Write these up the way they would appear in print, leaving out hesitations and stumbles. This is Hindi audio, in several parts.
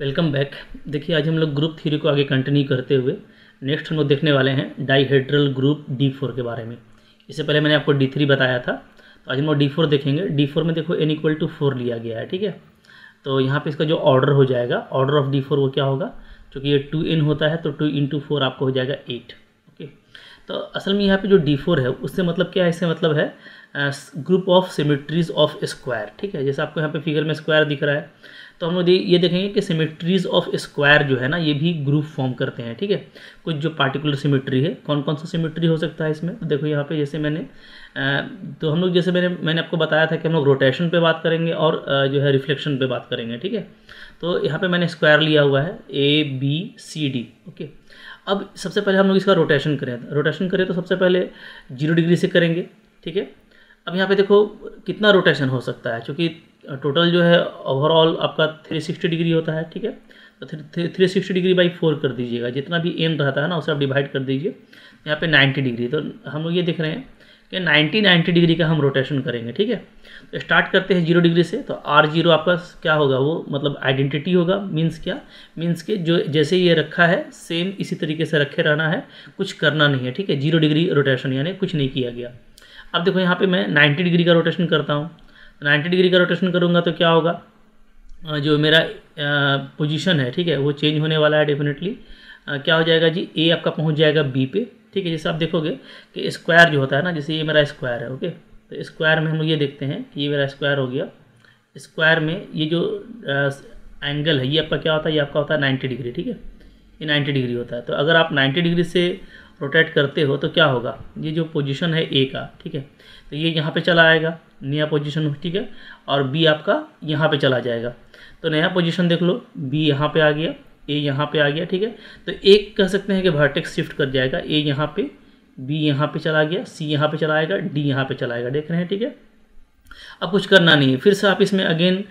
Welcome back. देखिए आज हम लोग ग्रुप थ्योरी को आगे कंटिन्यू करते हुए नेक्स्ट हम लोग देखने वाले हैं डाइहेड्रल ग्रुप D4 के बारे में। इससे पहले मैंने आपको D3 बताया था, तो आज हम लोग D4 देखेंगे। D4 में देखो n = 4 लिया गया है, ठीक है। तो यहाँ पे इसका जो ऑर्डर हो जाएगा, ऑर्डर ऑफ D4 वो क्या होगा, क्योंकि ये 2n होता है तो 2 × 4 आपको हो जाएगा 8। ओके, तो असल में यहाँ पे जो D4 है उससे मतलब क्या है, इससे मतलब है group of symmetries of square, ठीक है। जैसे आपको यहाँ पे फिगर में स्क्वायर दिख रहा है, तो हम लोग ये देखेंगे कि सिमेट्रीज ऑफ स्क्वायर जो है ना, ये भी ग्रुप फॉर्म करते हैं, ठीक है। कुछ जो पार्टिकुलर सिमेट्री है, कौन कौन सा सिमेट्री हो सकता है इसमें, तो देखो यहाँ पे जैसे तो हम लोग जैसे मैंने आपको बताया था कि हम लोग रोटेशन पे बात करेंगे और जो है रिफ्लेक्शन पे बात करेंगे, ठीक है। तो यहाँ पे मैंने स्क्वायर लिया हुआ है ABCD। ओके, अब सबसे पहले हम लोग इसका रोटेशन करें तो सबसे पहले 0 डिग्री से करेंगे, ठीक है। अब यहाँ पे देखो कितना रोटेशन हो सकता है, क्योंकि टोटल जो है ओवरऑल आपका 360 डिग्री होता है, ठीक है। तो 360 डिग्री बाई 4 कर दीजिएगा, जितना भी n रहता है ना उसे आप डिवाइड कर दीजिए। यहाँ पे 90 डिग्री, तो हम लोग ये देख रहे हैं कि 90 डिग्री का हम रोटेशन करेंगे, ठीक है। तो स्टार्ट करते हैं 0 डिग्री से, तो R0 आपका क्या होगा, वो मतलब आइडेंटिटी होगा। मीन्स क्या, मीन्स के जो जैसे ये रखा है सेम इसी तरीके से रखे रहना है, कुछ करना नहीं है, ठीक है। 0 डिग्री रोटेशन यानी कुछ नहीं किया गया। अब देखो यहाँ पे मैं 90 डिग्री का रोटेशन करता हूँ, 90 डिग्री का रोटेशन करूँगा तो क्या होगा, जो मेरा पोजीशन है, ठीक है, वो चेंज होने वाला है डेफिनेटली। क्या हो जाएगा जी, A आपका पहुँच जाएगा B पे, ठीक है। जैसे आप देखोगे कि स्क्वायर जो होता है ना, जैसे ये मेरा स्क्वायर है, ओके, तो स्क्वायर में हम लोग ये देखते हैं कि ये मेरा स्क्वायर हो गया। स्क्वायर में ये जो एंगल है ये आपका क्या होता है, ये आपका होता है 90 डिग्री, ठीक है। ये 90 डिग्री होता है। तो अगर आप 90 डिग्री से रोटेट करते हो तो क्या होगा, ये जो पोजीशन है A का, ठीक है, तो ये यहाँ पे चला आएगा नया पोजीशन, ठीक है, और B आपका यहाँ पे चला जाएगा। तो नया पोजीशन देख लो, B यहाँ पे आ गया, A यहाँ पे आ गया, ठीक है। तो एक कह सकते हैं कि वर्टेक्स शिफ्ट कर जाएगा, A यहाँ पे, B यहाँ पे चला गया, C यहाँ पे चला आएगा, D यहाँ पे चला आएगा, देख रहे हैं, ठीक है। अब कुछ करना नहीं है, फिर से आप इसमें अगेन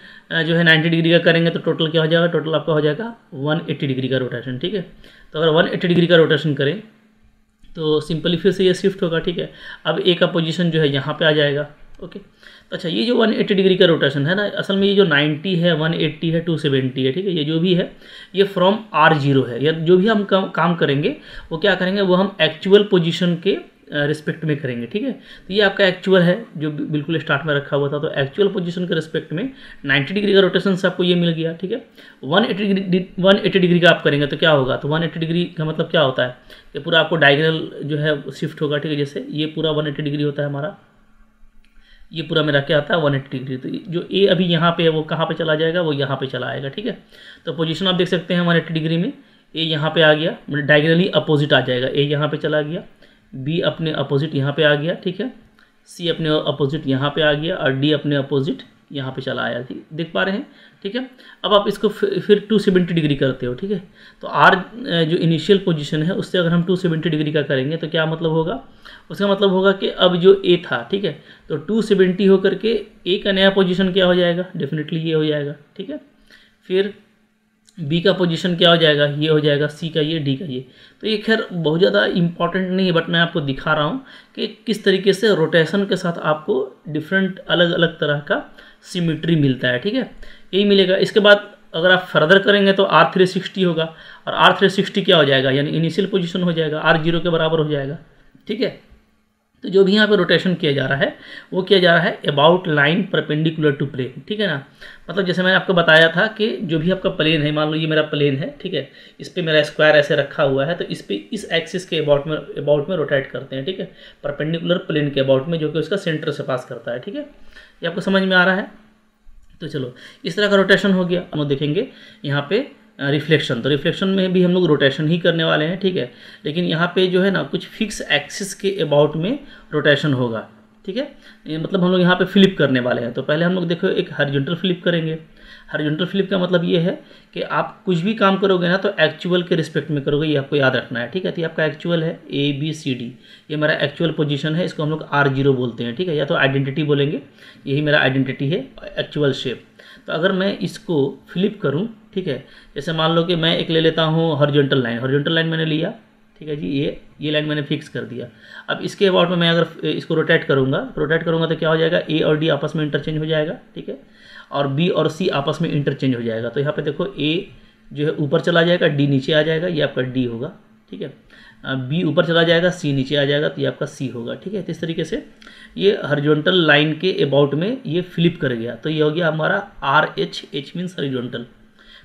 जो है 90 डिग्री का करेंगे तो टोटल क्या हो जाएगा, टोटल आपका हो जाएगा 180 डिग्री का रोटेशन, ठीक है। तो अगर 180 डिग्री का रोटेशन करें तो सिंपली फिर से ये शिफ्ट होगा, ठीक है। अब A का पोजीशन जो है यहाँ पे आ जाएगा, ओके। तो अच्छा, ये जो 180 डिग्री का रोटेशन है ना, असल में ये जो 90 है, 180 है, 270 है, ठीक है, ये जो भी है ये फ्रॉम R0 है। या जो भी हम काम करेंगे वो क्या करेंगे, वो हम एक्चुअल पोजीशन के रिस्पेक्ट में करेंगे, ठीक है। तो ये आपका एक्चुअल है जो बिल्कुल स्टार्ट में रखा हुआ था, तो एक्चुअल पोजीशन के रिस्पेक्ट में 90 डिग्री का रोटेशन से आपको ये मिल गया, ठीक है। 180 डिग्री का आप करेंगे तो क्या होगा, तो 180 डिग्री का मतलब क्या होता है, ये पूरा आपको डायगोनल जो है शिफ्ट होगा, ठीक है। जैसे ये पूरा 180 डिग्री होता है हमारा, ये पूरा मेरा क्या आता है 180 डिग्री। तो जो A अभी यहाँ पे है वो कहाँ पे चला जाएगा, वो यहाँ पे चला आएगा, ठीक है। तो पोजीशन आप देख सकते हैं 180 डिग्री में A यहाँ पे आ गया, मतलब डायगोनली अपोजिट आ जाएगा। A यहाँ पे चला गया, B अपने अपोजिट यहाँ पे आ गया, ठीक है, C अपने अपोजिट यहाँ पे आ गया और D अपने अपोजिट यहाँ पे चला आया, ठीक, देख पा रहे हैं, ठीक है। अब आप इसको फिर 270 डिग्री करते हो, ठीक है। तो R जो इनिशियल पोजीशन है उससे अगर हम 270 डिग्री का करेंगे तो क्या मतलब होगा, उसका मतलब होगा कि अब जो A था, ठीक है, तो 270 होकर के A का नया पोजीशन क्या हो जाएगा, डेफिनेटली ये हो जाएगा, ठीक है। फिर B का पोजीशन क्या हो जाएगा, ये हो जाएगा, C का ये, D का ये। तो ये खैर बहुत ज़्यादा इंपॉर्टेंट नहीं है, बट मैं आपको दिखा रहा हूँ कि किस तरीके से रोटेशन के साथ आपको डिफरेंट अलग अलग तरह का सिमेट्री मिलता है, ठीक है, यही मिलेगा। इसके बाद अगर आप फर्दर करेंगे तो R360 होगा, और R360 क्या हो जाएगा, यानी इनिशियल पोजीशन हो जाएगा, R0 के बराबर हो जाएगा, ठीक है। तो जो भी यहाँ पे रोटेशन किया जा रहा है वो किया जा रहा है about line perpendicular to plane, ठीक है ना। मतलब जैसे मैंने आपको बताया था कि जो भी आपका प्लेन है, मान लो ये मेरा प्लेन है, ठीक है, इस पर मेरा स्क्वायर ऐसे रखा हुआ है, तो इस पे इस एक्सिस के अबाउट में रोटेट करते हैं, ठीक है, परपेंडिकुलर प्लेन के अबाउट में, जो कि उसका सेंटर से पास करता है, ठीक है। ये आपको समझ में आ रहा है। तो चलो इस तरह का रोटेशन हो गया। हम लोग देखेंगे यहाँ पे रिफ्लेक्शन, तो रिफ्लेक्शन में भी हम लोग रोटेशन ही करने वाले हैं, ठीक है, लेकिन यहाँ पे जो है ना कुछ फिक्स एक्सिस के अबाउट में रोटेशन होगा, ठीक है। मतलब हम लोग यहाँ पे फ्लिप करने वाले हैं। तो पहले हम लोग देखो एक हॉरिजॉन्टल फ्लिप करेंगे। हॉरिजॉन्टल फ्लिप का मतलब ये है कि आप कुछ भी काम करोगे ना तो एक्चुअल के रिस्पेक्ट में करोगे, ये आपको याद रखना है, ठीक है। तो ये आपका एक्चुअल है ABCD, ये मेरा एक्चुअल पोजीशन है, इसको हम लोग R0 बोलते हैं, ठीक है, या तो आइडेंटिटी बोलेंगे, यही मेरा आइडेंटिटी है, एक्चुअल शेप। तो अगर मैं इसको फ्लिप करूं, ठीक है, जैसे मान लो कि मैं एक ले लेता हूं हॉरिजॉन्टल लाइन मैंने लिया, ठीक है जी, ये लाइन मैंने फिक्स कर दिया। अब इसके अबाउट में मैं अगर इसको रोटेट करूंगा तो क्या हो जाएगा, A और D आपस में इंटरचेंज हो जाएगा, ठीक है, और B और C आपस में इंटरचेंज हो जाएगा। तो यहाँ पे देखो A जो है ऊपर चला जाएगा, डी नीचे आ जाएगा, ये आपका डी होगा, ठीक है। बी ऊपर चला जाएगा, सी नीचे आ जाएगा, तो ये आपका सी होगा, ठीक है। तो इस तरीके से ये हॉरिजॉन्टल लाइन के अबाउट में ये फ्लिप कर गया, तो ये हो गया हमारा R H, H means horizontal.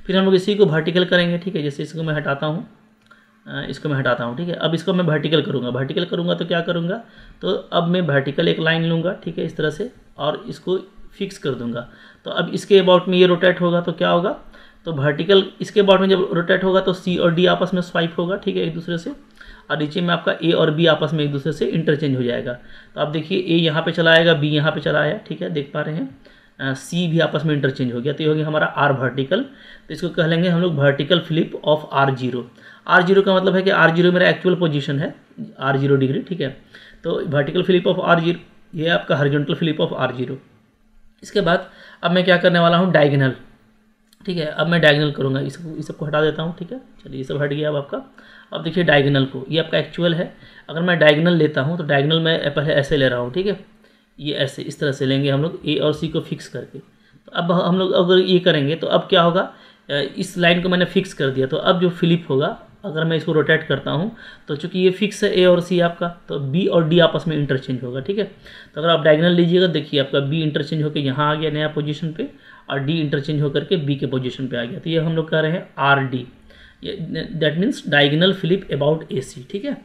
फिर हम लोग इसी को वर्टिकल करेंगे, ठीक है। जैसे इसको मैं हटाता हूँ, इसको मैं हटाता हूँ, ठीक है। अब इसको मैं वर्टिकल करूँगा, वर्टिकल करूँगा तो क्या करूँगा, तो अब मैं वर्टिकल एक लाइन लूँगा, ठीक है, इस तरह से, और इसको फिक्स कर दूँगा। तो अब इसके अबाउट में ये रोटेट होगा तो क्या होगा, तो वर्टिकल इसके अबाउट में जब रोटेट होगा तो सी और डी आपस में स्वाइप होगा, ठीक है, एक दूसरे से, और नीचे में आपका ए और बी आपस में एक दूसरे से इंटरचेंज हो जाएगा। तो आप देखिए ए यहाँ पे चला आएगा, बी यहाँ पे चला आया, ठीक है, देख पा रहे हैं, सी भी आपस में इंटरचेंज हो गया, तो ये हो गया हमारा आर वर्टिकल। तो इसको कह लेंगे हम लोग vertical flip of R0। R0 का मतलब है कि R0 मेरा एक्चुअल पोजीशन है, R0 डिग्री, ठीक है। तो वर्टिकल फ्लिप ऑफ R0 ये आपका हॉरिजॉन्टल फ्लिप ऑफ R0। इसके बाद अब मैं क्या करने वाला हूँ, डायगोनल, ठीक है। अब मैं डायगोनल करूँगा, इसको इस सबको हटा देता हूँ, ठीक है। चलिए ये सब हट गया अब आपका। अब देखिए डायगोनल को, ये आपका एक्चुअल है। अगर मैं डायगोनल लेता हूँ तो डायगोनल मैं पहले ऐसे ले रहा हूँ, ठीक है, ये ऐसे इस तरह से लेंगे हम लोग ए और सी को फिक्स करके। तो अब हम लोग अगर ये करेंगे तो अब क्या होगा, इस लाइन को मैंने फिक्स कर दिया, तो अब जो फ्लिप होगा, अगर मैं इसको रोटेट करता हूँ तो चूंकि ये फिक्स है ए और सी आपका, तो बी और डी आपस में इंटरचेंज होगा, ठीक है। तो अगर आप डायगोनल लीजिएगा, देखिए आपका बी इंटरचेंज होकर यहाँ आ गया नया पोजीशन पे, और डी इंटरचेंज होकर के बी के पोजीशन पे आ गया। तो ये हम लोग कह रहे हैं R D, that means diagonal flip about A C, ठीक है।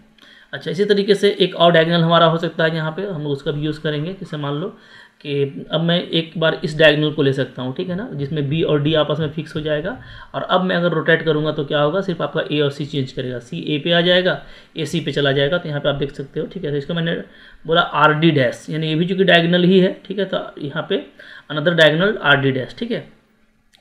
अच्छा, इसी तरीके से एक और डायगोनल हमारा हो सकता है, यहाँ पे हम लोग उसका भी यूज़ करेंगे। जैसे मान लो कि अब मैं एक बार इस डायगोनल को ले सकता हूँ, ठीक है ना, जिसमें बी और डी आपस में फिक्स हो जाएगा, और अब मैं अगर रोटेट करूँगा तो क्या होगा, सिर्फ आपका ए और सी चेंज करेगा, सी ए पे आ जाएगा, ए सी पे चला जाएगा। तो यहाँ पे आप देख सकते हो, ठीक है। तो इसको मैंने बोला आर डी डैश, यानी ये भी चूँकि डायगोनल ही है, ठीक है। तो यहाँ पे another diagonal R D dash, ठीक है।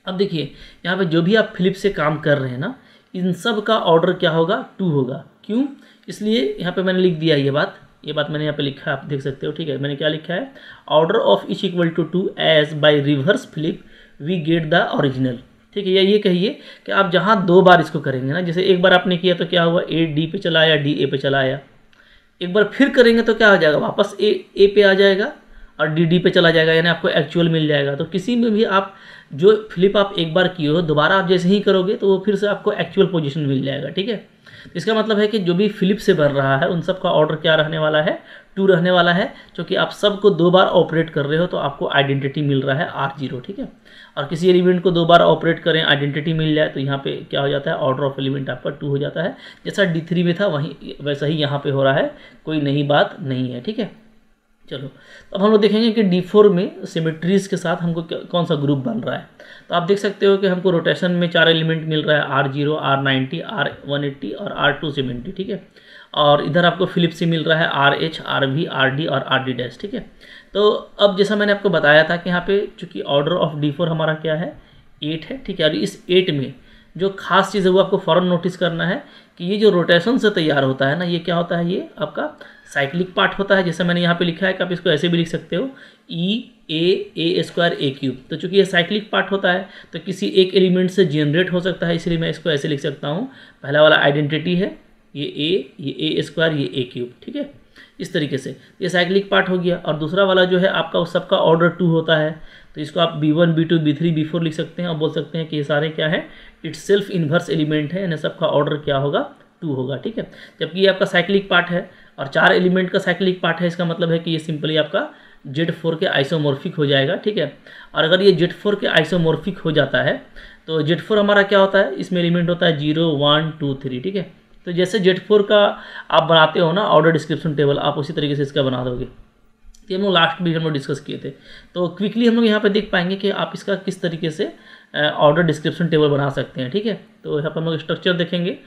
अब देखिए यहाँ पे जो भी आप फ्लिप से काम कर रहे हैं ना, इन सब का ऑर्डर क्या होगा, 2 होगा। क्यों, इसलिए यहाँ पे मैंने लिख दिया ये बात मैंने यहाँ पे लिखा है, आप देख सकते हो, ठीक है। मैंने क्या लिखा है, order of each equal to 2 as by reverse flip we get the original, ठीक है। या ये कहिए कि आप जहाँ 2 बार इसको करेंगे ना, जैसे एक बार आपने किया तो क्या हुआ, ए डी पे चला आया, डी ए पे चला आया। एक बार फिर करेंगे तो क्या हो जाएगा, वापस ए पे आ जाएगा और डी पे चला जाएगा, यानी आपको एक्चुअल मिल जाएगा। तो किसी में भी आप जो फ्लिप आप एक बार किए हो, दोबारा आप जैसे ही करोगे तो वो फिर से आपको एक्चुअल पोजीशन मिल जाएगा, ठीक है। इसका मतलब है कि जो भी फ्लिप से बन रहा है उन सब का ऑर्डर क्या रहने वाला है, 2 रहने वाला है। क्योंकि आप सबको 2 बार ऑपरेट कर रहे हो तो आपको आइडेंटिटी मिल रहा है R0, ठीक है। और किसी एलिमेंट को 2 बार ऑपरेट करें, आइडेंटिटी मिल जाए, तो यहाँ पे क्या हो जाता है, ऑर्डर ऑफ एलिमेंट आपका 2 हो जाता है। जैसा D3 में था वहीं वैसा ही यहाँ पे हो रहा है, कोई नई बात नहीं है, ठीक है। चलो, तो अब हम लोग देखेंगे कि D4 में सिमेट्रीज के साथ हमको कौन सा ग्रुप बन रहा है। तो आप देख सकते हो कि हमको रोटेशन में 4 एलिमेंट मिल रहा है, R0, R90, R180 और R270, ठीक है। और इधर आपको फिलिप से मिल रहा है RH, RV, RD और RD डैश, ठीक है। तो अब जैसा मैंने आपको बताया था कि यहाँ पे चूँकि ऑर्डर ऑफ D4 हमारा क्या है, 8 है, ठीक है। और इस 8 में जो खास चीज़ है वो आपको फ़ौरन नोटिस करना है कि ये जो रोटेशन से तैयार होता है ना, ये क्या होता है, ये आपका साइक्लिक पार्ट होता है। जैसे मैंने यहाँ पे लिखा है कि आप इसको ऐसे भी लिख सकते हो, E_A_A² तो चूँकि ये साइक्लिक पार्ट होता है तो किसी एक एलिमेंट से जनरेट हो सकता है, इसलिए मैं इसको ऐसे लिख सकता हूँ। पहला वाला आइडेंटिटी है, ये A, ये A², ये A³, ठीक है। इस तरीके से ये साइक्लिक पार्ट हो गया। और दूसरा वाला जो है आपका उस सबका ऑर्डर 2 होता है, तो इसको आप B1, B2, B3, B4 लिख सकते हैं और बोल सकते हैं कि ये सारे क्या है, इट्स सेल्फ इन्वर्स एलिमेंट है, यानी सबका ऑर्डर क्या होगा, 2 होगा, ठीक है। जबकि ये आपका साइक्लिक पार्ट है और 4 एलिमेंट का साइक्लिक पार्ट है, इसका मतलब है कि ये सिंपली आपका Z4 के आइसोमॉर्फिक हो जाएगा, ठीक है। और अगर ये Z4 के आइसोमॉर्फिक हो जाता है तो Z4 हमारा क्या होता है, इसमें एलिमेंट होता है 0, 1, 2, 3, ठीक है। तो जैसे Z4 का आप बनाते हो ना ऑर्डर डिस्क्रिप्शन टेबल, आप उसी तरीके से इसका बना दोगे। तो हम लोग लास्ट वीडियो में डिस्कस किए थे, तो क्विकली हम लोग यहाँ पे देख पाएंगे कि आप इसका किस तरीके से ऑर्डर डिस्क्रिप्शन टेबल बना सकते हैं, ठीक है। तो यहाँ पर हम लोग स्ट्रक्चर देखेंगे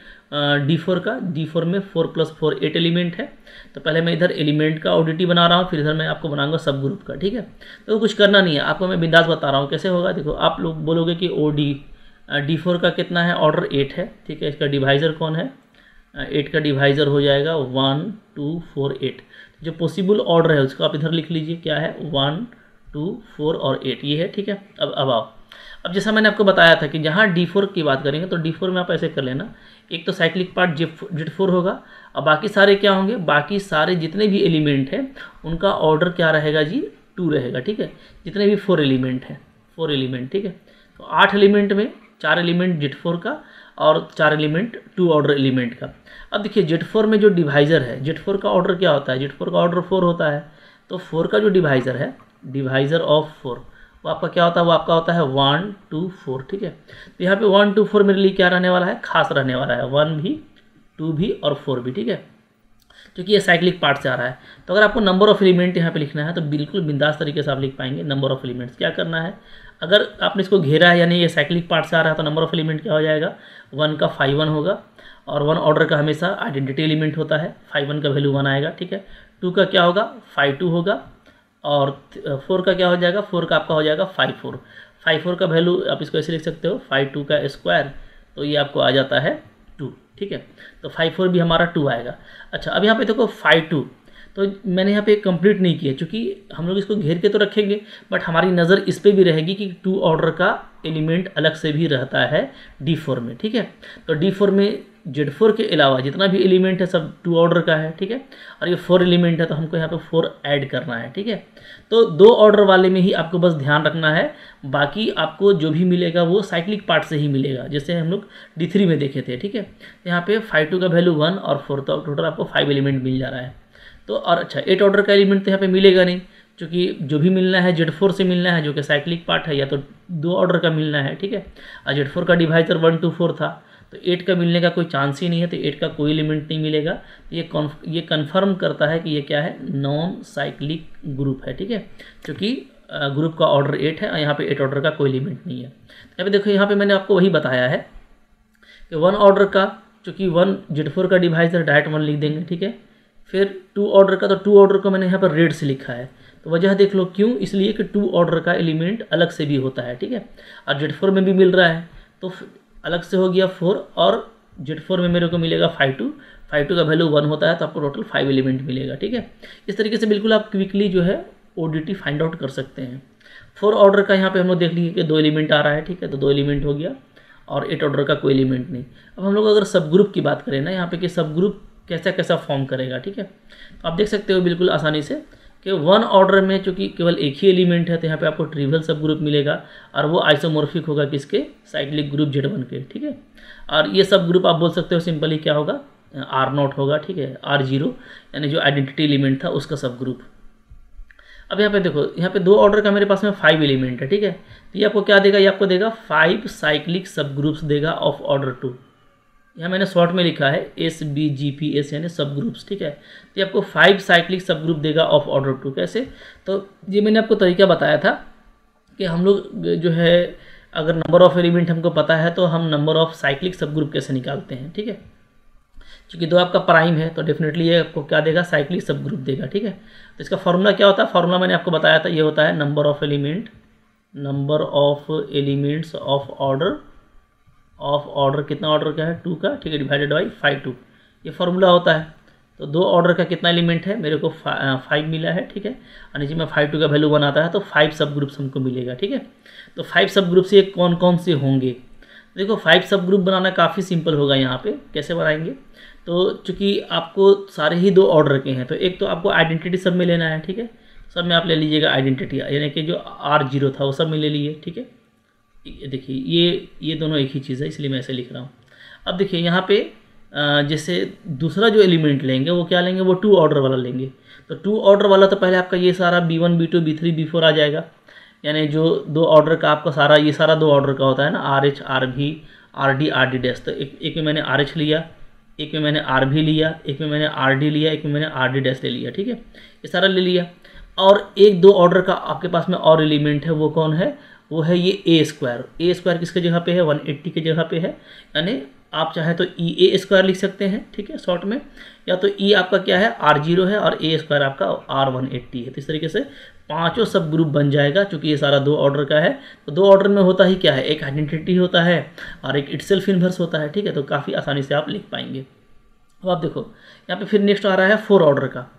D4 का। D4 में 4 + 4 8 एलिमेंट है। तो पहले मैं इधर एलिमेंट का ODT बना रहा हूँ, फिर इधर मैं आपको बनाऊंगा सब ग्रुप का, ठीक है। तो कुछ करना नहीं है, आपको मैं बिंदास बता रहा हूँ कैसे होगा। देखो, आप लोग बोलोगे कि D4 का कितना है, ऑर्डर 8 है, ठीक है। इसका डिवाइज़र कौन है, 8 का डिवाइज़र हो जाएगा 1, 2, 4, 8। जो पॉसिबल ऑर्डर है उसको आप इधर लिख लीजिए, क्या है, 1, 2, 4 और 8, ये है, ठीक है। अब आओ, अब जैसा मैंने आपको बताया था कि जहाँ D4 की बात करेंगे तो D4 में आप ऐसे कर लेना, एक तो साइक्लिक पार्ट Z4 होगा और बाकी सारे क्या होंगे, बाकी सारे जितने भी एलिमेंट हैं उनका ऑर्डर क्या रहेगा जी, 2 रहेगा, ठीक है। जितने भी 4 एलिमेंट हैं, 4 एलिमेंट, ठीक है। तो 8 एलिमेंट में 4 एलिमेंट Z4 का और 4 एलिमेंट 2 ऑर्डर एलिमेंट का। अब देखिए Z4 में जो डिवाइज़र है, Z4 का ऑर्डर क्या होता है, Z4 का ऑर्डर 4 होता है। तो 4 का जो डिवाइज़र है, डिवाइज़र ऑफ 4, वो आपका क्या होता है, वो आपका होता है 1 2 4, ठीक है। तो यहाँ पे 1 2 4 मेरे लिए क्या रहने वाला है, खास रहने वाला है, 1 भी 2 भी और 4 भी, ठीक है, क्योंकि ये साइक्लिक पार्ट से आ रहा है। तो अगर आपको नंबर ऑफ एलिमेंट यहाँ पे लिखना है तो बिल्कुल बिंदास तरीके से आप लिख पाएंगे। नंबर ऑफ एलिमेंट्स क्या करना है, अगर आपने इसको घेरा है यानी ये साइक्लिक पार्ट से आ रहा है तो नंबर ऑफ एलिमेंट क्या हो जाएगा, 1 का 5 1 होगा, और 1 ऑर्डर का हमेशा आइडेंटिटी एलिमेंट होता है, 5 1 का वैल्यू 1 आएगा, ठीक है। 2 का क्या होगा, 5 2 होगा, और 4 का क्या हो जाएगा, 4 का आपका हो जाएगा 5 4। 5 4 का वैल्यू आप इसको ऐसे लिख सकते हो 5 2 का स्क्वायर, तो ये आपको आ जाता है 2, ठीक है। तो 5 4 भी हमारा 2 आएगा। अच्छा, अब यहाँ पे देखो 5 2, तो मैंने यहाँ पे कंप्लीट नहीं किया क्योंकि हम लोग इसको घेर के तो रखेंगे बट हमारी नज़र इस पर भी रहेगी कि 2 ऑर्डर का एलिमेंट अलग से भी रहता है D4 में, ठीक है। तो D4 में Z4 के अलावा जितना भी एलिमेंट है सब 2 ऑर्डर का है, ठीक है। और ये 4 एलिमेंट है तो हमको यहाँ पे 4 ऐड करना है, ठीक है। तो 2 ऑर्डर वाले में ही आपको बस ध्यान रखना है, बाकी आपको जो भी मिलेगा वो साइक्लिक पार्ट से ही मिलेगा, जैसे हम लोग D3 में देखे थे, ठीक है। यहाँ पे 5 2 का वैल्यू 1 और 4, तो टोटल आपको 5 एलिमेंट मिल जा रहा है। तो और अच्छा 8 ऑर्डर का एलिमेंट तो यहाँ पे मिलेगा नहीं, क्योंकि जो भी मिलना है Z4 से मिलना है जो कि साइक्लिक पार्ट है, या तो 2 ऑर्डर का मिलना है, ठीक है। और Z4 का डिवाइजर 1 2 4 था, तो 8 का मिलने का कोई चांस ही नहीं है, तो 8 का कोई एलिमेंट नहीं मिलेगा। तो ये कन्फर्म करता है कि ये क्या है, नॉन साइक्लिक ग्रुप है, ठीक है, क्योंकि ग्रुप का ऑर्डर 8 है और यहाँ पे 8 ऑर्डर का कोई एलिमेंट नहीं है। यहाँ पे देखो, यहाँ पे मैंने आपको वही बताया है कि 1 ऑर्डर का, चूँकि 1 Z4 का डिवाइजर डायरेक्ट 1 लिख देंगे, ठीक है। फिर 2 ऑर्डर का, तो 2 ऑर्डर को मैंने यहाँ पर रेड से लिखा है, तो वजह देख लो क्यों, इसलिए कि 2 ऑर्डर का एलिमेंट अलग से भी होता है, ठीक है। और Z4 में भी मिल रहा है तो अलग से हो गया 4, और Z4 में मेरे को मिलेगा 5 2 का वैल्यू 1 होता है, तो आपको टोटल 5 एलिमेंट मिलेगा, ठीक है। इस तरीके से बिल्कुल आप क्विकली जो है ODT फाइंड आउट कर सकते हैं। 4 ऑर्डर का यहाँ पे हम लोग देख लीजिए कि 2 एलिमेंट आ रहा है, ठीक है, तो 2 एलिमेंट हो गया, और 8 ऑर्डर का कोई एलिमेंट नहीं। अब हम लोग अगर सब ग्रुप की बात करें ना यहाँ पे कि सब ग्रुप कैसा कैसा फॉर्म करेगा, ठीक है, तो आप देख सकते हो बिल्कुल आसानी से कि 1 ऑर्डर में चूँकि केवल एक ही एलिमेंट है तो यहाँ पे आपको ट्रिवियल सब ग्रुप मिलेगा, और वो आइसोमॉर्फिक होगा किसके, साइक्लिक ग्रुप Z1 के, ठीक है। और ये सब ग्रुप आप बोल सकते हो सिंपली क्या होगा, R0 होगा, ठीक है, R0 यानी जो आइडेंटिटी एलिमेंट था उसका सब ग्रुप। अब यहाँ पे देखो, यहाँ पे 2 ऑर्डर का मेरे पास में 5 एलिमेंट है, ठीक है, तो ये आपको क्या देगा, ये आपको देगा 5 साइक्लिक सब ग्रुप्स देगा ऑफ ऑर्डर 2। यहाँ मैंने शॉर्ट में लिखा है SBGPS यानी सब ग्रुप्स, ठीक है। तो ये आपको 5 साइक्लिक सब ग्रुप देगा ऑफ ऑर्डर 2। कैसे, तो ये मैंने आपको तरीका बताया था कि हम लोग जो है अगर नंबर ऑफ एलिमेंट हमको पता है तो हम नंबर ऑफ साइक्लिक सब ग्रुप कैसे निकालते हैं, ठीक है। क्योंकि 2 आपका प्राइम है तो डेफिनेटली ये आपको क्या देगा, साइक्लिक सब ग्रुप देगा, ठीक है। तो इसका फॉर्मूला क्या होता है, फॉर्मूला मैंने आपको बताया था, ये होता है number of elements of order कितना ऑर्डर का है, 2 का, ठीक है, डिवाइडेड बाई 5 2, ये फार्मूला होता है। तो 2 ऑर्डर का कितना एलिमेंट है, मेरे को 5 मिला है, ठीक है, और नीचे में 5 2 का वैल्यू 1 आता है, तो 5 सब ग्रुप्स हमको मिलेगा, ठीक है। तो 5 सब ग्रुप से कौन कौन से होंगे, देखो 5 सब ग्रुप बनाना काफ़ी सिंपल होगा। यहाँ पे कैसे बनाएंगे, तो चूँकि आपको सारे ही 2 ऑर्डर के हैं, तो एक तो आपको आइडेंटिटी सब में लेना है, ठीक है, सब में आप ले लीजिएगा आइडेंटिटी, यानी कि जो R0 था वो सब में ले लिए, ठीक है। देखिए ये दोनों एक ही चीज़ है, इसलिए मैं ऐसे लिख रहा हूँ। अब देखिए यहाँ पे जैसे दूसरा जो एलिमेंट लेंगे वो क्या लेंगे, वो 2 ऑर्डर वाला लेंगे। तो 2 ऑर्डर वाला तो पहले आपका ये सारा B1 B2 B3 B4 आ जाएगा, यानी जो 2 ऑर्डर का आपका सारा ये सारा 2 ऑर्डर का होता है ना, RH RV RD RD dash. तो एक में मैंने RH लिया, एक में मैंने RV लिया, एक में मैंने RD लिया, एक में मैंने RD डैश ले लिया, ठीक है, ये सारा ले लिया। और 1 2 ऑर्डर का आपके पास में और एलिमेंट है, वो कौन है, वो है ये A स्क्वायर किसके जगह पे है, 180 की जगह पे है, यानी आप चाहे तो EA स्क्वायर लिख सकते हैं, ठीक है, शॉर्ट में, या तो E आपका क्या है, R0 है, और A स्क्वायर आपका R180 है। तो इस तरीके से 5 सब ग्रुप बन जाएगा, चूँकि ये सारा 2 ऑर्डर का है। तो 2 ऑर्डर में होता ही क्या है, एक आइडेंटिटी होता है और एक इटसेल्फ इन्वर्स होता है, ठीक है, तो काफ़ी आसानी से आप लिख पाएंगे। अब आप देखो यहाँ पे फिर नेक्स्ट आ रहा है 4 ऑर्डर का।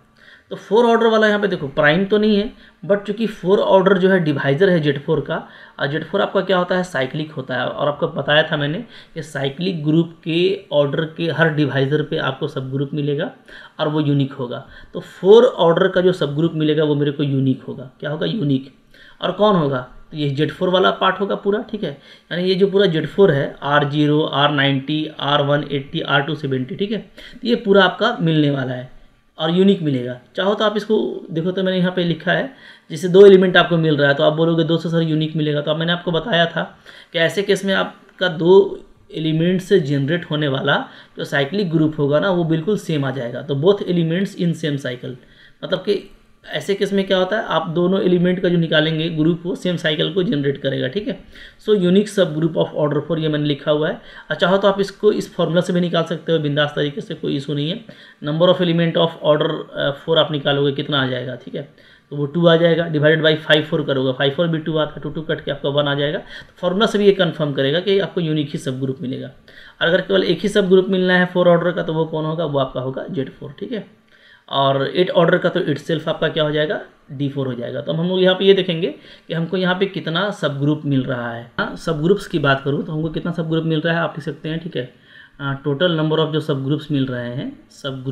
तो 4 ऑर्डर वाला यहाँ पे देखो प्राइम तो नहीं है, बट चूंकि 4 ऑर्डर जो है डिवाइजर है Z4 का, और Z4 आपका क्या होता है, साइक्लिक होता है। और आपको बताया था मैंने कि साइक्लिक ग्रुप के ऑर्डर के हर डिवाइजर पे आपको सब ग्रुप मिलेगा और वो यूनिक होगा। तो 4 ऑर्डर का जो सब ग्रुप मिलेगा वो मेरे को यूनिक होगा, क्या होगा, यूनिक। और कौन होगा, तो ये Z4 वाला पार्ट होगा पूरा, ठीक है। यानी ये जो पूरा Z4 है R0, R90, R180, R270, ठीक है, तो ये पूरा आपका मिलने वाला है और यूनिक मिलेगा। चाहो तो आप इसको देखो, तो मैंने यहाँ पे लिखा है जैसे 2 एलिमेंट आपको मिल रहा है तो आप बोलोगे 2 से सर यूनिक मिलेगा। तो अब मैंने आपको बताया था कि ऐसे केस में आपका 2 एलिमेंट से जनरेट होने वाला जो साइक्लिक ग्रुप होगा ना वो बिल्कुल सेम आ जाएगा। तो both elements in same cycle, मतलब कि ऐसे केस में क्या होता है, आप दोनों एलिमेंट का जो निकालेंगे ग्रुप वो सेम साइकिल को जनरेट करेगा, ठीक है। सो यूनिक सब ग्रुप ऑफ ऑर्डर 4 ये मैंने लिखा हुआ है। और चाहो तो आप इसको इस फॉर्मूला से भी निकाल सकते हो बिंदास तरीके से, कोई इशू नहीं है। Number of element of order 4 आप निकालोगे कितना आ जाएगा, ठीक है, तो वो 2 आ जाएगा, डिवाइडेड बाई 5 4 करोगे, 5 4 भी 2 आता है, 2 2 कट के आपका 1 आ जाएगा। तो फॉर्मूला से भी ये कंफर्म करेगा कि आपको यूनिक ही सब ग्रुप मिलेगा। और अगर केवल एक ही सब ग्रुप मिलना है 4 ऑर्डर का तो वो कौन होगा, वो आपका होगा Z4, ठीक है। और 8 ऑर्डर का तो इटसेल्फ आपका क्या हो जाएगा, D4 हो जाएगा। तो हम लोग यहाँ पे ये देखेंगे कि हमको यहाँ पे कितना सब ग्रुप मिल रहा है। हाँ, सब ग्रुप्स की बात करूँ तो हमको कितना सब ग्रुप मिल रहा है आप लिख सकते हैं, ठीक है। टोटल नंबर ऑफ जो सब ग्रुप्स मिल रहे हैं, सब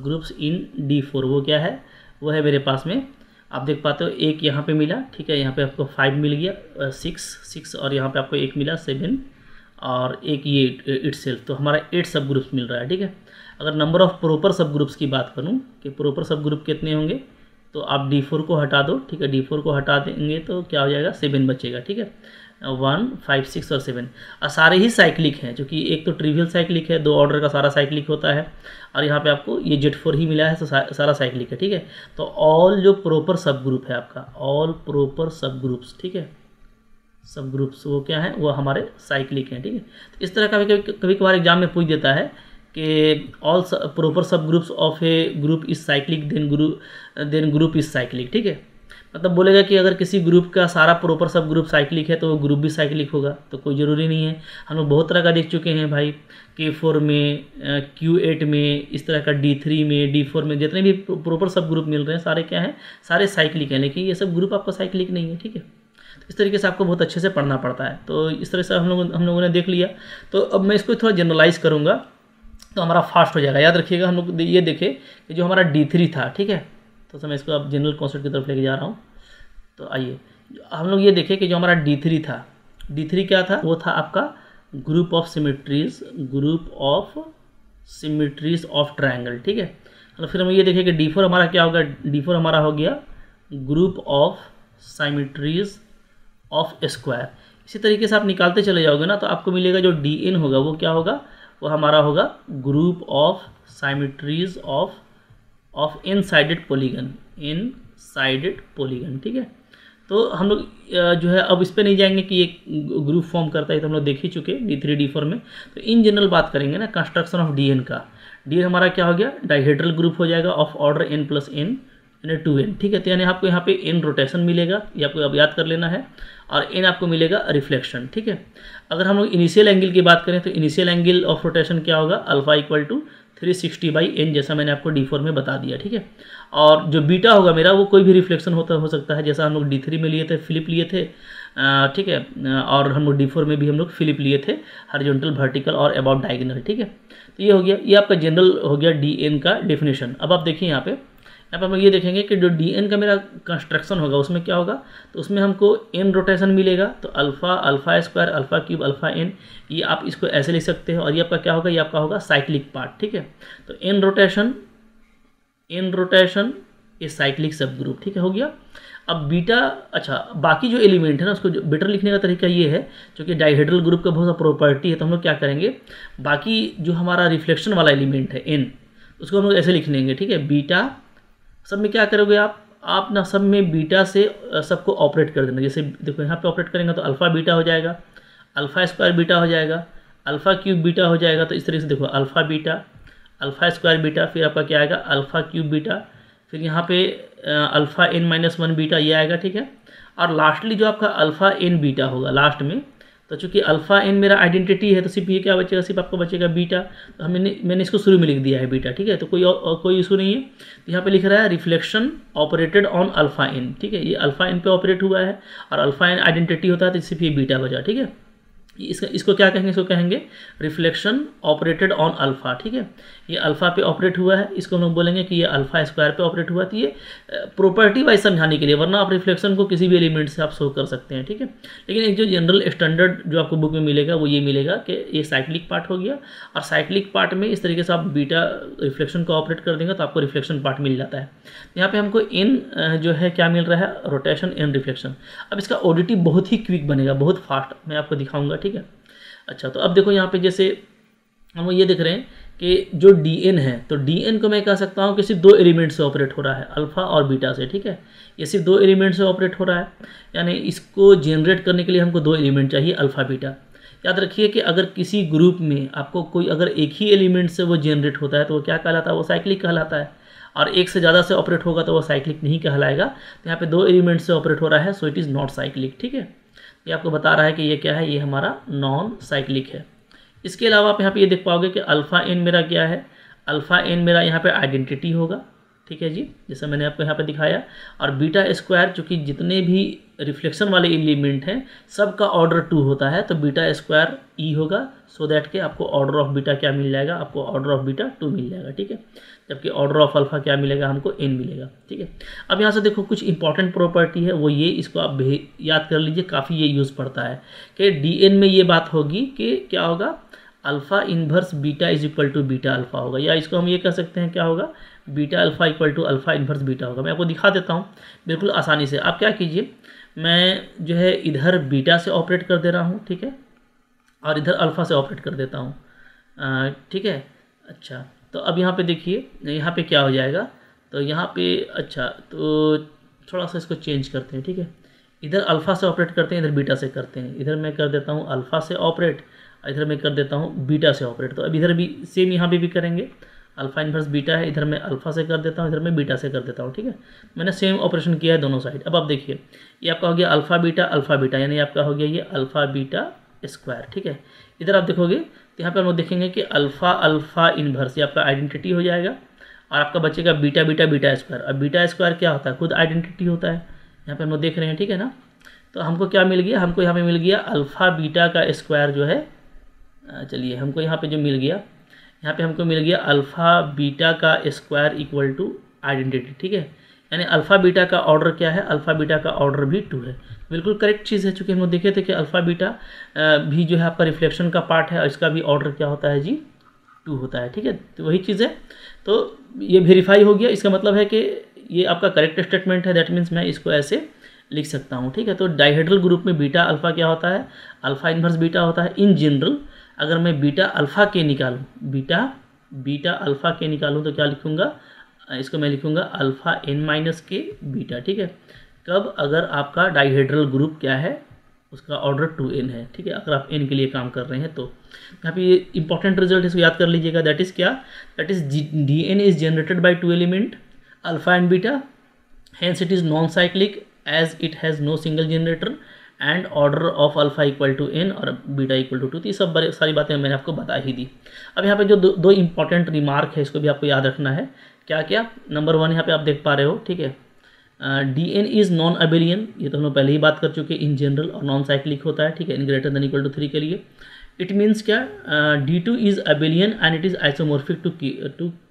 ग्रुप्स इन D4 वो क्या है, वो है मेरे पास में आप देख पाते हो एक यहाँ पे मिला, ठीक है, यहाँ पे आपको 5 मिल गया, 6 और यहाँ पे आपको एक मिला 7 और एक ये इटसेल्फ, तो हमारा 8 सब ग्रुप्स मिल रहा है, ठीक है। अगर नंबर ऑफ प्रॉपर सब ग्रुप्स की बात करूं कि प्रॉपर सब ग्रुप कितने होंगे, तो आप D4 को हटा दो, ठीक है, D4 को हटा देंगे तो क्या हो जाएगा, 7 बचेगा, ठीक है। 1 5 6 और 7 और सारे ही साइक्लिक हैं, क्योंकि एक तो ट्रिवियल साइक्लिक है, 2 ऑर्डर का सारा साइक्लिक होता है, और यहाँ पे आपको ये Z4 ही मिला है तो सारा साइक्लिक है, ठीक है। तो ऑल जो प्रॉपर सब ग्रुप है आपका, ऑल प्रॉपर सब ग्रुप्स, ठीक है, सब ग्रुप्स वो क्या है, वो हमारे साइक्लिक हैं, ठीक है। तो इस तरह का कभी कभार एग्जाम में पूछ देता है कि all proper subgroups of a group is cyclic then group is cyclic, ठीक है। मतलब बोलेगा कि अगर किसी ग्रुप का सारा प्रॉपर सब ग्रुप साइक्लिक है तो वो ग्रुप भी साइक्लिक होगा, तो कोई ज़रूरी नहीं है। हम लोग बहुत तरह का देख चुके हैं भाई, K4 में, Q8 में, इस तरह का D3 में, D4 में, जितने भी प्रॉपर सब ग्रुप मिल रहे हैं सारे क्या हैं, सारे साइक्लिक हैं, लेकिन ये सब ग्रुप आपका साइक्लिक नहीं है, ठीक है। तो इस तरीके से आपको बहुत अच्छे से पढ़ना पड़ता है। तो इस तरह से हम लोगों ने देख लिया। तो अब मैं इसको थोड़ा जनरलाइज करूँगा तो हमारा फास्ट हो जाएगा। याद रखिएगा, हम लोग ये देखें कि जो हमारा D3 था, ठीक है, तो मैं इसको अब जनरल कॉन्सेप्ट की तरफ लेके जा रहा हूँ। तो आइए हम लोग ये देखें कि जो हमारा D3 था, D3 क्या था, वो था आपका group of symmetries of triangle, ठीक है। और फिर हम ये देखें कि D4 हमारा क्या होगा, D4 हमारा हो गया group of symmetries of square. इसी तरीके से आप निकालते चले जाओगे ना तो आपको मिलेगा जो DN होगा वो क्या होगा, वो हमारा होगा group of symmetries of in sided polygon, ठीक है। तो हम लोग जो है अब इस पे नहीं जाएंगे कि ये ग्रुप फॉर्म करता है, तो हम लोग देख ही चुके D3 D4 में। तो इन जनरल बात करेंगे ना कंस्ट्रक्शन ऑफ DN का। DN हमारा क्या हो गया, डाइहेड्रल ग्रुप हो जाएगा ऑफ ऑर्डर n + n यानी 2n, ठीक है। तो यानी आपको यहाँ पे n रोटेशन मिलेगा, ये आपको अब याद कर लेना है, और n आपको मिलेगा रिफ्लेक्शन, ठीक है। अगर हम लोग इनिशियल एंगल की बात करें तो इनिशियल एंगल ऑफ रोटेशन क्या होगा, अल्फा = 360/n, जैसा मैंने आपको D4 में बता दिया, ठीक है। और जो बीटा होगा मेरा वो कोई भी रिफ्लेक्शन हो सकता है, जैसा हम लोग D3 में लिए थे, फ्लिप लिए थे, ठीक है, और हम लोग D4 में भी हम लोग फ्लिप लिए थे, हॉरिजॉन्टल, वर्टिकल और अबाउट डायगोनल, ठीक है। तो ये हो गया, ये आपका जनरल हो गया DN का डेफिनेशन। अब आप देखिए यहाँ पे हम लोग ये देखेंगे कि जो DN का मेरा कंस्ट्रक्शन होगा उसमें क्या होगा, तो उसमें हमको n रोटेशन मिलेगा, तो alpha square, alpha cube, alpha n, ये आप इसको ऐसे लिख सकते हैं। और ये आपका क्या होगा, ये आपका होगा साइक्लिक पार्ट, ठीक है। तो n रोटेशन ये साइक्लिक सब ग्रुप, ठीक है, हो गया। अब बीटा, अच्छा बाकी जो एलिमेंट है ना उसको बेटर लिखने का तरीका ये है, क्योंकि डाइहेड्रल ग्रुप का बहुत सा प्रॉपर्टी है, तो हम लोग क्या करेंगे, बाकी जो हमारा रिफ्लेक्शन वाला एलिमेंट है n, उसको हम लोग ऐसे लिख लेंगे, ठीक है। बीटा सब में क्या करोगे आप ना सब में बीटा से सबको ऑपरेट कर देना। जैसे देखो यहाँ पे ऑपरेट करेंगे तो अल्फ़ा बीटा हो जाएगा, अल्फ़ा स्क्वायर बीटा हो जाएगा, अल्फ़ा क्यूब बीटा हो जाएगा। तो इस तरीके से देखो alpha beta, alpha square beta, फिर आपका क्या आएगा, अल्फ़ा क्यूब बीटा, फिर यहाँ पे अल्फ़ा n-1 बीटा ये आएगा, ठीक है। और लास्टली जो आपका अल्फ़ा n बीटा होगा लास्ट में, तो चूंकि अल्फ़ा n मेरा आइडेंटिटी है तो सिर्फ ये क्या बचेगा, सिर्फ आपको बचेगा बीटा। तो मैंने इसको शुरू में लिख दिया है बीटा, ठीक है। तो कोई इशू नहीं है। तो यहाँ पे लिख रहा है reflection operated on alpha n, ठीक है। ये अल्फ़ा n पे ऑपरेट हुआ है और अल्फ़ा n आइडेंटिटी होता है तो सिर्फ ये बीटा बचा, ठीक है। इसको क्या कहेंगे, इसको कहेंगे रिफ्लेक्शन ऑपरेटेड ऑन अल्फ़ा। ठीक है, ये अल्फ़ा पे ऑपरेट हुआ है, इसको हम लोग बोलेंगे कि ये अल्फ़ा स्क्वायर पे ऑपरेट हुआ। तो ये प्रॉपर्टी वाइज समझाने के लिए, वरना आप रिफ्लेक्शन को किसी भी एलिमेंट से आप शो कर सकते हैं। ठीक है, लेकिन एक जो जनरल स्टैंडर्ड जो आपको बुक में मिलेगा वो ये मिलेगा कि ये साइक्लिक पार्ट हो गया, और साइक्लिक पार्ट में इस तरीके से आप बीटा रिफ्लेक्शन को ऑपरेट कर देंगे तो आपको रिफ्लेक्शन पार्ट मिल जाता है। यहाँ पे हमको इन जो है क्या मिल रहा है, रोटेशन इन रिफ्लेक्शन। अब इसका ऑडिटी बहुत ही क्विक बनेगा, बहुत फास्ट, मैं आपको दिखाऊंगा। ठीक है, अच्छा तो अब देखो यहाँ पे जैसे हम ये देख रहे हैं कि जो dn है, तो dn को मैं कह सकता हूँ कि सिर्फ दो एलिमेंट से ऑपरेट हो रहा है, अल्फ़ा और बीटा से। ठीक है, ये सिर्फ दो एलिमेंट से ऑपरेट हो रहा है, यानी इसको जनरेट करने के लिए हमको दो एलिमेंट चाहिए, अल्फ़ा बीटा। याद रखिए कि अगर किसी ग्रुप में आपको कोई अगर एक ही एलिमेंट से वो जनरेट होता है तो वो क्या कहलाता है, वो साइक्लिक कहलाता है, और एक से ज़्यादा से ऑपरेट होगा तो वो साइक्लिक नहीं कहलाएगा। तो यहाँ पे दो एलिमेंट से ऑपरेट हो रहा है, so it is not cyclic. ठीक है, ये आपको बता रहा है कि ये क्या है, ये हमारा नॉन साइक्लिक है। इसके अलावा आप यहाँ पे ये देख पाओगे कि अल्फ़ा एन मेरा क्या है, अल्फ़ा एन मेरा यहाँ पे आइडेंटिटी होगा। ठीक है जी, जैसा मैंने आपको यहाँ पे दिखाया। और बीटा स्क्वायर, चूँकि जितने भी रिफ्लेक्शन वाले एलिमेंट हैं सबका ऑर्डर 2 होता है, तो बीटा स्क्वायर ई होगा, सो दैट के आपको ऑर्डर ऑफ बीटा क्या मिल जाएगा, आपको ऑर्डर ऑफ बीटा 2 मिल जाएगा। ठीक है, जबकि ऑर्डर ऑफ अल्फ़ा क्या मिलेगा, हमको एन मिलेगा। ठीक है, अब यहाँ से देखो कुछ इंपॉर्टेंट प्रॉपर्टी है, वो ये, इसको आप याद कर लीजिए, काफ़ी ये यूज़ पड़ता है कि dn में ये बात होगी कि क्या होगा, alpha inverse beta is equal to beta alpha होगा, या इसको हम ये कह सकते हैं क्या होगा, beta alpha equal to alpha inverse beta होगा। मैं आपको दिखा देता हूँ बिल्कुल आसानी से। आप क्या कीजिए, मैं जो है इधर बीटा से ऑपरेट कर दे रहा हूँ, ठीक है, और इधर अल्फ़ा से ऑपरेट कर देता हूँ। ठीक है, अच्छा तो अब यहाँ पे देखिए, यहाँ पे क्या हो जाएगा, तो यहाँ पे अच्छा तो थोड़ा सा इसको चेंज करते हैं। ठीक है, इधर अल्फ़ा से ऑपरेट करते हैं, इधर बीटा से करते हैं। इधर मैं कर देता हूँ अल्फ़ा से ऑपरेट, इधर मैं कर देता हूँ बीटा से ऑपरेट। तो अब इधर भी सेम यहाँ पे भी करेंगे, अल्फ़ा इन्वर्स बीटा है, इधर मैं अल्फ़ा से कर देता हूँ, इधर मैं बीटा से कर देता हूँ। ठीक है, मैंने सेम ऑपरेशन किया है दोनों साइड। अब आप देखिए, ये आपका हो गया अल्फ़ा बीटा, यानी आपका हो गया ये अल्फ़ा बीटा स्क्वायर। ठीक है, इधर आप देखोगे तो यहाँ पे हम लोग देखेंगे कि अल्फ़ा इन्वर्स, ये आपका आइडेंटिटी हो जाएगा, और आपका बचेगा बीटा स्क्वायर। अब बीटा स्क्वायर क्या होता है, खुद आइडेंटिटी होता है, यहाँ पे हम लोग देख रहे हैं। ठीक है ना, तो हमको क्या मिल गया, हमको यहाँ पे मिल गया अल्फ़ा बीटा का स्क्वायर जो है, चलिए हमको यहाँ पे जो मिल गया, यहाँ पे हमको मिल गया अल्फ़ा बीटा का स्क्वायर इक्वल टू आइडेंटिटी। ठीक है, यानी अल्फ़ा बीटा का ऑर्डर क्या है, अल्फ़ा बीटा का ऑर्डर भी 2 है। बिल्कुल करेक्ट चीज़ है, चूँकि हम लोग देखे थे कि अल्फ़ा बीटा भी जो है आपका रिफ्लेक्शन का पार्ट है, और इसका भी ऑर्डर क्या होता है जी, 2 होता है। ठीक है, तो वही चीज़ है, तो ये वेरीफाई हो गया। इसका मतलब है कि ये आपका करेक्ट स्टेटमेंट है, दैट मीन्स मैं इसको ऐसे लिख सकता हूँ। ठीक है, तो डाइहेड्रल ग्रुप में बीटा अल्फ़ा क्या होता है, अल्फ़ा इन्वर्स बीटा होता है। इन जनरल अगर मैं बीटा अल्फ़ा के निकालूँ, बीटा अल्फ़ा के निकालूँ तो क्या लिखूँगा, इसको मैं लिखूँगा अल्फ़ा एन माइनस के बीटा। ठीक है, कब, अगर आपका डाइहेड्रल ग्रुप क्या है, उसका ऑर्डर 2n है। ठीक है, अगर आप n के लिए काम कर रहे हैं तो यहाँ पे ये इंपॉर्टेंट रिजल्ट इसको याद कर लीजिएगा, दैट इज़ क्या, that is dn is generated by 2 element alpha and beta, hence it is non cyclic as it has no single generator, and order of alpha equal to n और बीटा इक्वल टू 2। तो ये सब सारी बातें मैंने आपको बता ही दी। अब यहाँ पे जो दो इंपॉर्टेंट रिमार्क है, इसको भी आपको याद रखना है। क्या क्या, नंबर 1 यहाँ पे आप देख पा रहे हो। ठीक है, dn इज़ नॉन अबेलियन, ये तो हम लोग पहले ही बात कर चुके हैं, इन जनरल, और नॉन साइक्लिक होता है। ठीक है, n greater than equal to 3 के लिए। इट मीन्स क्या, d2 is abelian and it is isomorphic to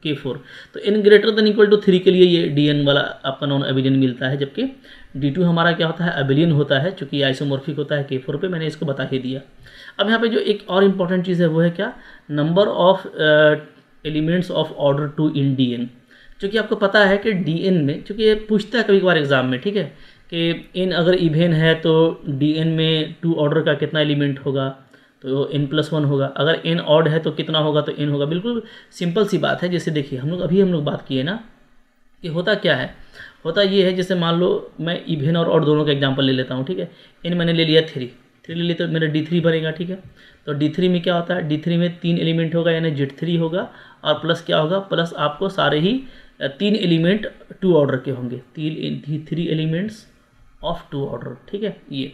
k4। तो n greater than equal to 3 के लिए ये dn वाला आपका नॉन अबेलियन मिलता है, जबकि d2 हमारा क्या होता है, अबेलियन होता है, चूँकि ये आइसोमॉर्फिक होता है k4 पे। मैंने इसको बता ही दिया। अब यहाँ पे जो एक और इम्पॉर्टेंट चीज़ है वो है क्या, number of elements of order 2 in dn। क्योंकि आपको पता है कि dn में, चूँकि ये पूछता है कभी कभार एग्जाम में, ठीक है, कि n अगर इवेन है तो dn में 2 ऑर्डर का कितना एलिमेंट होगा, तो n+1 होगा। अगर n ऑड है तो कितना होगा, तो n होगा। बिल्कुल सिंपल सी बात है। जैसे देखिए हम लोग बात किए ना कि होता क्या है, होता ये है, जैसे मान लो मैं इवेन और ऑड दोनों का एग्जांपल ले लेता हूँ। ठीक है, n मैंने ले लिया 3 ले लिया, तो मेरा d3 बनेगा। ठीक है, तो d3 में क्या होता है, d3 में 3 एलिमेंट होगा, यानी z3 होगा, और प्लस क्या होगा, प्लस आपको सारे ही 3 एलिमेंट 2 ऑर्डर के होंगे, 3 एलिमेंट्स ऑफ 2 ऑर्डर। ठीक है, ये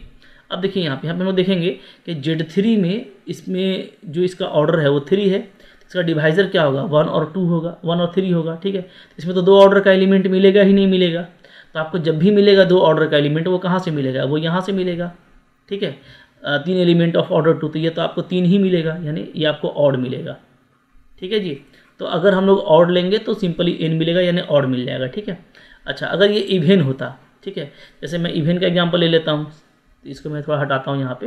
अब देखिए यहाँ पे हम लोग देखेंगे कि Z3 में, इसमें जो इसका ऑर्डर है वो 3 है, इसका डिवाइज़र क्या होगा, 1 और 2 होगा, 1 और 3 होगा। ठीक है, इसमें तो 2 ऑर्डर का एलिमेंट मिलेगा ही नहीं मिलेगा। तो आपको जब भी मिलेगा 2 ऑर्डर का एलिमेंट, वो कहाँ से मिलेगा, वो यहाँ से मिलेगा। ठीक है, 3 एलिमेंट ऑफ ऑर्डर 2, तो ये तो आपको 3 ही मिलेगा, यानी ये आपको ऑड मिलेगा। ठीक है जी। तो अगर हम लोग ऑड लेंगे तो सिंपली n मिलेगा, यानी ऑड मिल जाएगा। ठीक है। अच्छा, अगर ये इवेन होता, ठीक है, जैसे मैं इवेन का एग्जांपल ले लेता हूँ, तो इसको मैं थोड़ा हटाता हूँ यहाँ पे,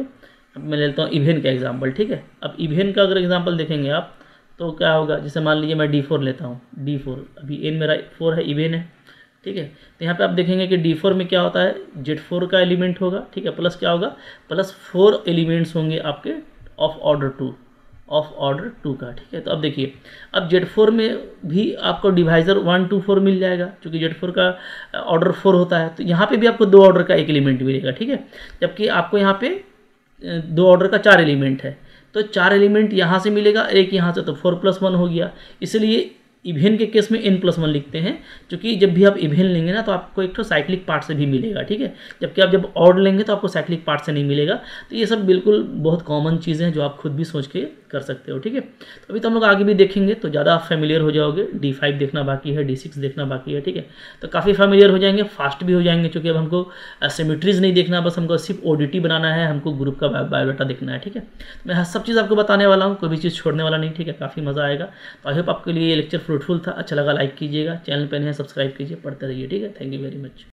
अब मैं ले लेता हूँ इवेन का एग्जांपल। ठीक है। अब इवेन का अगर एग्जांपल देखेंगे आप तो क्या होगा, जैसे मान लीजिए मैं D4 लेता हूँ, D4 अभी n मेरा 4 है, इवेन है। ठीक है। तो यहाँ पे आप देखेंगे कि D4 में क्या होता है, Z4 का एलिमेंट होगा। ठीक है। प्लस क्या होगा, प्लस 4 एलिमेंट्स होंगे आपके ऑफ ऑर्डर 2 का। ठीक है। तो अब देखिए, अब Z4 में भी आपको डिवाइजर 1 2 4 मिल जाएगा, क्योंकि Z4 का ऑर्डर 4 होता है। तो यहाँ पे भी आपको 2 ऑर्डर का एक एलिमेंट मिलेगा। ठीक है। जबकि आपको यहाँ पे 2 ऑर्डर का 4 एलिमेंट है, तो 4 एलिमेंट यहाँ से मिलेगा, एक यहाँ से, तो 4+1 हो गया। इसलिए इवेन के केस में n+1 लिखते हैं, क्योंकि जब भी आप इवेन लेंगे ना तो आपको एक तो साइक्लिक पार्ट से भी मिलेगा। ठीक है। जबकि आप जब ऑड लेंगे तो आपको साइक्लिक पार्ट से नहीं मिलेगा। तो ये सब बिल्कुल बहुत कॉमन चीज़ें हैं जो आप खुद भी सोच के कर सकते हो। ठीक है। तो अभी तो हम लोग आगे भी देखेंगे, तो ज़्यादा आप फेमिलियर हो जाओगे। D5 देखना बाकी है, D6 देखना बाकी है। ठीक है। तो काफ़ी फेमिलियर हो जाएंगे, फास्ट भी हो जाएंगे, क्योंकि अब हमको सिमेट्रीज नहीं देखना, बस हमको सिर्फ ODT बनाना है, हमको ग्रुप का बायोडाटा देखना है। ठीक है। मैं हर सब चीज़ आपको बताने वाला हूँ, कोई भी चीज़ छोड़ने वाला नहीं। ठीक है। काफ़ी मज़ा आएगा। तो आई होप आपके लिए ये लेक्चर फ्रूटफुल था। अच्छा लगा लाइक कीजिएगा, चैनल पर नए हैं सब्सक्राइब कीजिए, पढ़ते रहिए। ठीक है। Thank you very much.